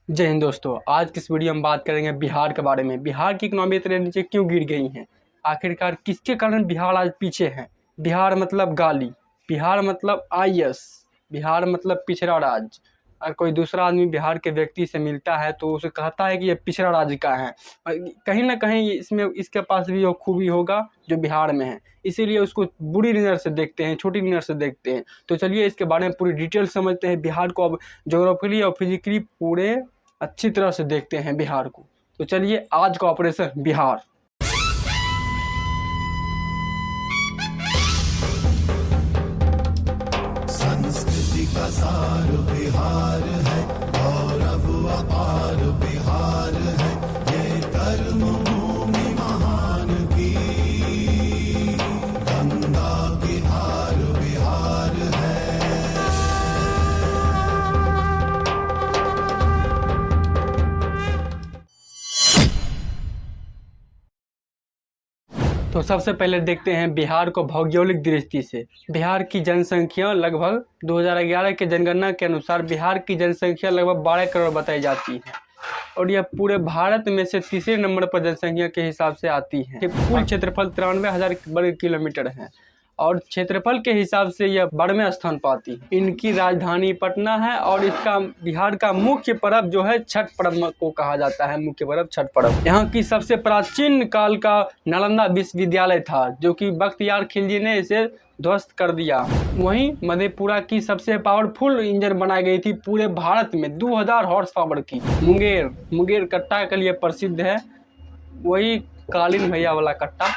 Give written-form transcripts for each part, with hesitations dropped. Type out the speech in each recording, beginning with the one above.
जय हिंद दोस्तों। आज की इस वीडियो में बात करेंगे बिहार के बारे में। बिहार की इकोनॉमी इतने नीचे क्यों गिर गई है, आखिरकार किसके कारण बिहार आज पीछे है। बिहार मतलब गाली, बिहार मतलब आईएएस, बिहार मतलब पिछड़ा राज्य। और कोई दूसरा आदमी बिहार के व्यक्ति से मिलता है तो उसे कहता है कि ये पिछड़ा राज्य का है, और कहीं ना कहीं इसमें इसके पास भी वो खूबी होगा जो बिहार में है, इसीलिए उसको बुरी नज़र से देखते हैं, छोटी नज़र से देखते हैं। तो चलिए इसके बारे में पूरी डिटेल समझते हैं। बिहार को अब ज्योग्राफिकली और फिजिकली पूरे अच्छी तरह से देखते हैं बिहार को। तो चलिए आज का ऑपरेशन बिहार। संस्कृति का सार बिहार है, गौरव अपार बिहार है, ये कर्म भूमि महान की, गंगा की धार बिहार है। तो सबसे पहले देखते हैं बिहार को भौगोलिक दृष्टि से। बिहार की जनसंख्या लगभग 2011 के जनगणना के अनुसार बिहार की जनसंख्या लगभग 12 करोड़ बताई जाती है, और यह पूरे भारत में से तीसरे नंबर पर जनसंख्या के हिसाब से आती है। कुल क्षेत्रफल 93,000 वर्ग किलोमीटर है, और क्षेत्रफल के हिसाब से यह 12वें स्थान पाती है। इनकी राजधानी पटना है, और इसका बिहार का मुख्य पर्व जो है छठ पर्व को कहा जाता है। मुख्य पर्व छठ पर्व। यहाँ की सबसे प्राचीन काल का नालंदा विश्वविद्यालय था, जो कि बख्तियार खिलजी ने इसे ध्वस्त कर दिया। वहीं मधेपुरा की सबसे पावरफुल इंजन बनाई गई थी पूरे भारत में, 2000 हॉर्स पावर की। मुंगेर कट्टा के लिए प्रसिद्ध है, वही कालीन भैया वाला कट्टा।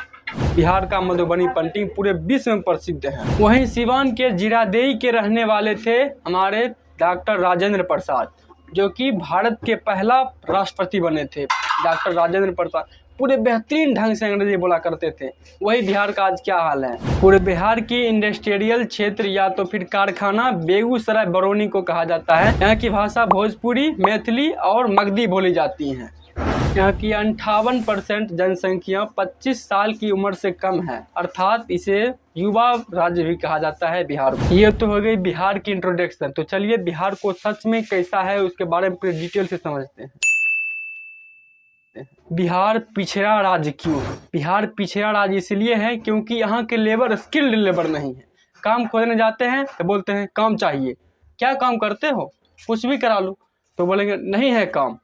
बिहार का मधुबनी पेंटिंग पूरे विश्व में प्रसिद्ध है। वहीं सिवान के जीरादेई के रहने वाले थे हमारे डॉक्टर राजेंद्र प्रसाद, जो कि भारत के पहला राष्ट्रपति बने थे। डॉक्टर राजेंद्र प्रसाद पूरे बेहतरीन ढंग से अंग्रेजी बोला करते थे। वही बिहार का आज क्या हाल है। पूरे बिहार की इंडस्ट्रियल क्षेत्र या तो फिर कारखाना बेगूसराय बरौनी को कहा जाता है। यहाँ की भाषा भोजपुरी, मैथिली और मगधी बोली जाती है। यहाँ की 58% जनसंख्या 25 साल की उम्र से कम है, अर्थात इसे युवा राज्य भी कहा जाता है बिहार को। ये तो हो गई बिहार की इंट्रोडक्शन। तो चलिए बिहार को सच में कैसा है उसके बारे में पूरी डिटेल से समझते हैं। बिहार पिछड़ा राज्य क्यों है? बिहार पिछड़ा राज्य इसलिए है क्योंकि यहाँ के लेबर स्किल्ड लेबर नहीं है। काम खोजने जाते हैं तो बोलते हैं काम चाहिए। क्या काम करते हो? कुछ भी करा लो। तो बोलेंगे नहीं है काम।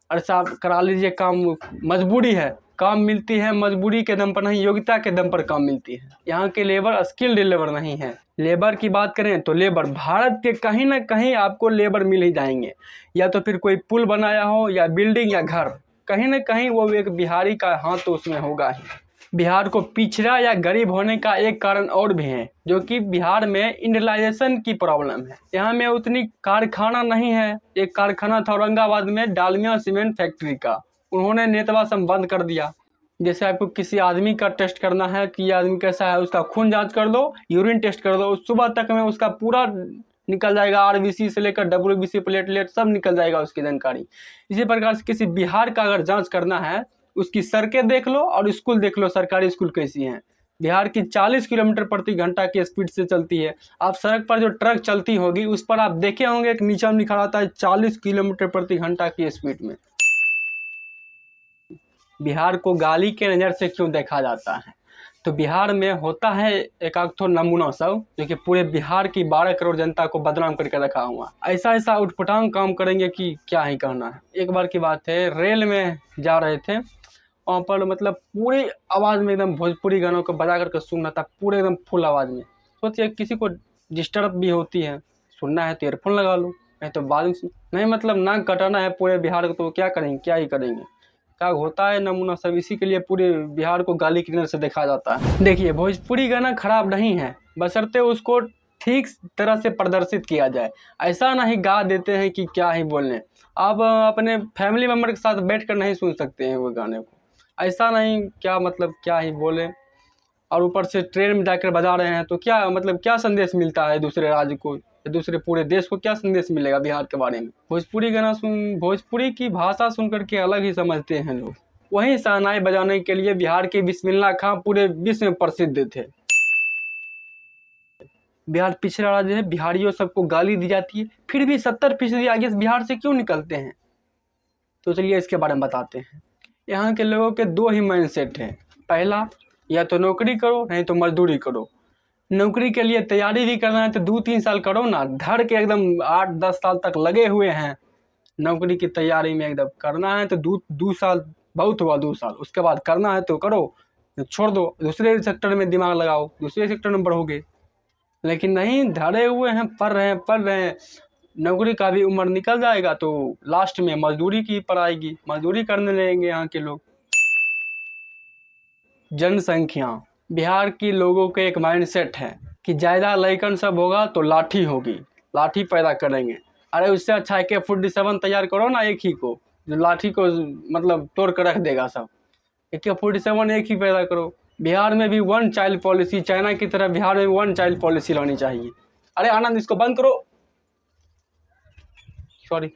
अरे साहब करा लीजिए काम, मजबूरी है। काम मिलती है मजबूरी के दम पर नहीं, योग्यता के दम पर काम मिलती है। यहाँ के लेबर स्किल्ड लेबर नहीं है। लेबर की बात करें तो लेबर भारत के कहीं ना कहीं आपको लेबर मिल ही जाएंगे, या तो फिर कोई पुल बनाया हो या बिल्डिंग या घर, कहीं ना कहीं वो एक बिहारी का हाथ तो उसमें होगा ही। बिहार को पिछड़ा या गरीब होने का एक कारण और भी है, जो कि बिहार में इंडस्ट्रियलाइजेशन की प्रॉब्लम है। यहाँ में उतनी कारखाना नहीं है। एक कारखाना था औरंगाबाद में, डालमिया सीमेंट फैक्ट्री का, उन्होंने नेतवा सम बंद कर दिया। जैसे आपको किसी आदमी का टेस्ट करना है कि ये आदमी कैसा है, उसका खून जांच कर दो, यूरिन टेस्ट कर दो, सुबह तक में उसका पूरा निकल जाएगा। आरबीसी से लेकर डब्ल्यूबीसी, प्लेटलेट सब निकल जाएगा उसकी जानकारी। इसी प्रकार से किसी बिहार का अगर जांच करना है, उसकी सड़कें देख लो और स्कूल देख लो, सरकारी स्कूल कैसी हैं। बिहार की 40 किलोमीटर प्रति घंटा की स्पीड से चलती है। आप सड़क पर जो ट्रक चलती होगी उस पर आप देखे होंगे एक नीचा में लिखा रहता है 40 किलोमीटर प्रति घंटा की स्पीड में। बिहार को गाली के नज़र से क्यों देखा जाता है? तो बिहार में होता है एक आध ठो नमूना सब, जो कि पूरे बिहार की 12 करोड़ जनता को बदनाम करके रखा हुआ। ऐसा उटपटांग काम करेंगे कि क्या ही कहना है। एक बार की बात है, रेल में जा रहे थे, वहाँ पर मतलब पूरी आवाज़ में एकदम भोजपुरी गानों को बजा करके सुनना था, पूरे एकदम फुल आवाज़ में। सोचिए किसी को डिस्टर्ब भी होती है, सुनना है तो ईयरफोन लगा लो, नहीं तो बाद में नहीं, मतलब नाक कटाना है पूरे बिहार को, तो क्या करेंगे, क्या ही करेंगे। क्या होता है नमूना सब, इसी के लिए पूरे बिहार को गाली की नज़र से देखा जाता है। देखिए भोजपुरी गाना खराब नहीं है, बशर्ते उसको ठीक तरह से प्रदर्शित किया जाए। ऐसा नहीं गा देते हैं कि क्या ही बोलने। आप अपने फैमिली मेम्बर के साथ बैठ कर नहीं सुन सकते हैं वो गाने को। ऐसा नहीं, क्या मतलब क्या ही बोले। और ऊपर से ट्रेन में जाकर बजा रहे हैं तो क्या मतलब, क्या संदेश मिलता है दूसरे राज्य को, दूसरे पूरे देश को क्या संदेश मिलेगा बिहार के बारे में? भोजपुरी गाना भोजपुरी की भाषा सुन करके अलग ही समझते हैं लोग। वहीं शहनाई बजाने के लिए बिहार के बिस्मिल्लाह खां पूरे विश्व में प्रसिद्ध थे। बिहार पिछड़ा राज्य है, बिहारियों सबको गाली दी जाती है, फिर भी 70% आगे बिहार से क्यों निकलते हैं? तो चलिए इसके बारे में बताते हैं। यहाँ के लोगों के दो ही माइंडसेट हैं। पहला, या तो नौकरी करो नहीं तो मजदूरी करो। नौकरी के लिए तैयारी भी करना है तो 2-3 साल करो ना, धर के एकदम 8-10 साल तक लगे हुए हैं नौकरी की तैयारी में। एकदम करना है तो 2 साल बहुत हुआ, 2 साल, उसके बाद करना है तो करो, छोड़ दो, दूसरे सेक्टर में दिमाग लगाओ, दूसरे सेक्टर में बढ़ोगे। लेकिन नहीं, धरे हुए हैं, पढ़ रहे हैं। नौकरी का भी उम्र निकल जाएगा तो लास्ट में मजदूरी की पड़ाएगी, मजदूरी करने लगेंगे यहाँ के लोग। जनसंख्या, बिहार की लोगों के एक माइंडसेट है कि ज़्यादा लड़कन सब होगा तो लाठी होगी, लाठी पैदा करेंगे। अरे उससे अच्छा AK-47 तैयार करो ना, एक ही को, जो लाठी को मतलब तोड़ कर रख देगा सब। AK-47 एक ही पैदा करो। बिहार में भी 1 चाइल्ड पॉलिसी, चाइना की तरह बिहार में 1 चाइल्ड पॉलिसी लानी चाहिए। अरे आनंद, इसको बंद करो, सॉरी।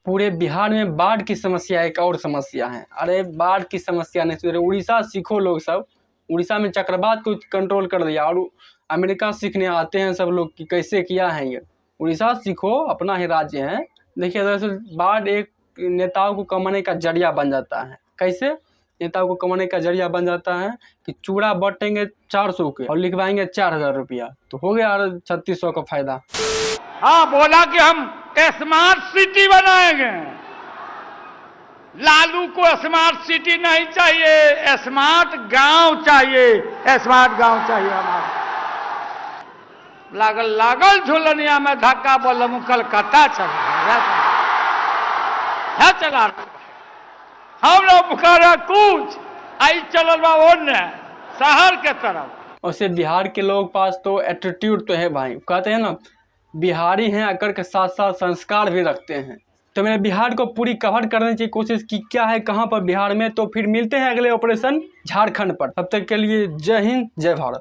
पूरे बिहार में बाढ़ की समस्या एक और समस्या है। अरे बाढ़ की समस्या नहीं सुधरे, उड़ीसा सीखो लोग सब। उड़ीसा में चक्रवात को कंट्रोल कर दिया और अमेरिका सीखने आते हैं सब लोग कि कैसे किया है ये। उड़ीसा सीखो, अपना ही राज्य है। देखिए दरअसल बाढ़ एक नेताओं को कमाने का जरिया बन जाता है। कैसे नेताओं को कमाने का जरिया बन जाता है कि चूड़ा बटेंगे 400 के और लिखवाएंगे 4000 रुपया, तो हो गया 3600 का फायदा। हाँ, बोला कि हम स्मार्ट सिटी बनाएंगे। लालू को स्मार्ट सिटी नहीं चाहिए, स्मार्ट गांव चाहिए, स्मार्ट गांव चाहिए हमारा। लागल झुलनिया में धक्का बोलम कलकत्ता चला हम लोग बुखारा कुछ आई चल शहर के तरफ। वैसे बिहार के लोगों के पास तो एटीट्यूड तो है भाई, कहते हैं ना बिहारी हैं अकर के साथ साथ संस्कार भी रखते हैं। तो मैंने बिहार को पूरी कवर करने की कोशिश की, क्या है कहाँ पर बिहार में। तो फिर मिलते हैं अगले ऑपरेशन झारखंड पर। तब तक के लिए जय हिंद, जय भारत।